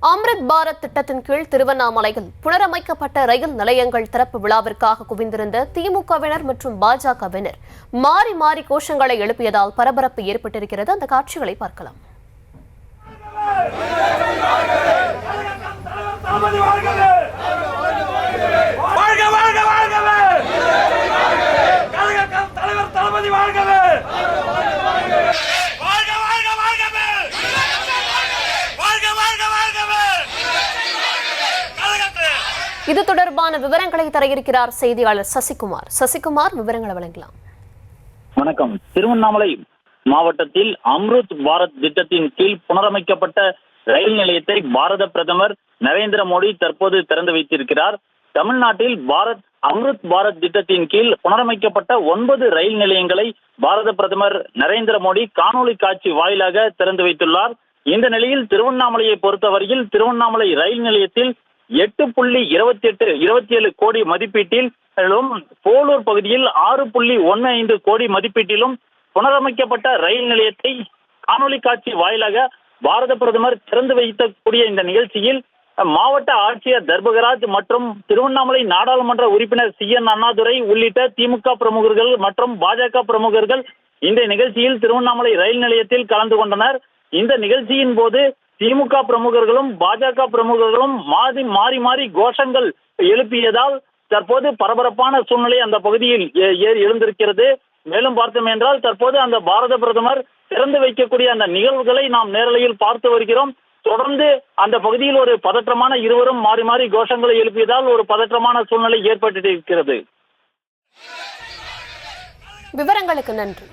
அம்ரித் பாரத் திட்டத்தின் கீழ் திருவண்ணாமலையில் புனரமைக்கப்பட்ட ரயில் நிலையங்கள் திறப்பு விழாவிற்காக குவிந்திருந்த திமுகவினர் மற்றும் பாஜகவினர் மாறி மாறி கோஷங்களை எழுப்பியதால் பரபரப்பு ஏற்பட்டிருக்கிறது. அந்த காட்சிகளை பார்க்கலாம். இது தொடர்பான விவரங்களை தர இருக்கிறார் செய்தியாளர் சசிகுமார். சசிகுமார், விவரங்களை வழங்கலாம். வணக்கம். திருவண்ணாமலை மாவட்டத்தில் அம்ருத் பாரத் திட்டத்தின் கீழ் புனரமைக்கப்பட்ட ரயில் நிலையத்தை பாரத பிரதமர் நரேந்திர மோடி தற்போது திறந்து வைத்திருக்கிறார். தமிழ்நாட்டில் அம்ருத் பாரத் திட்டத்தின் கீழ் புனரமைக்கப்பட்ட 9 ரயில் நிலையங்களை பாரத பிரதமர் நரேந்திர மோடி காணொலி காட்சி வாயிலாக திறந்து வைத்துள்ளார். இந்த நிலையில் திருவண்ணாமலையை பொறுத்தவரையில் திருவண்ணாமலை ரயில் நிலையத்தில் 8.27 கோடி மதிப்பீட்டிலும், போலூர் பகுதியில் 6.15 கோடி மதிப்பீட்டிலும் புனரமைக்கப்பட்ட ரயில் நிலையத்தை காணொலி காட்சி வாயிலாக பாரத பிரதமர் திறந்து வைக்கக்கூடிய இந்த நிகழ்ச்சியில் மாவட்ட ஆட்சியர் தர்பகராஜ் மற்றும் திருவண்ணாமலை நாடாளுமன்ற உறுப்பினர் CN அண்ணாதுரை உள்ளிட்ட திமுக பிரமுகர்கள் மற்றும் பாஜக பிரமுகர்கள் இந்த நிகழ்ச்சியில் திருவண்ணாமலை ரயில் நிலையத்தில் கலந்து கொண்டனர். இந்த நிகழ்ச்சியின் போது திமுக பிரமுகர்களும் பாஜக பிரமுகர்களும் மாறி மாறி கோஷங்கள் எழுப்பியதால் தற்போது பரபரப்பான சூழ்நிலை அந்த பகுதியில் எழுந்திருக்கிறது. மேலும் பார்த்தோம் என்றால் தற்போது அந்த பாரத பிரதமர் திறந்து வைக்கக்கூடிய அந்த நிகழ்வுகளை நாம் நேரலையில் பார்த்து வருகிறோம். தொடர்ந்து அந்த பகுதியில் ஒரு பதற்றமான இருவரும் மாறி மாறி கோஷங்களை எழுப்பியதால் ஒரு பதற்றமான சூழ்நிலை ஏற்பட்டிருக்கிறது. விவரங்களுக்கு நன்றி.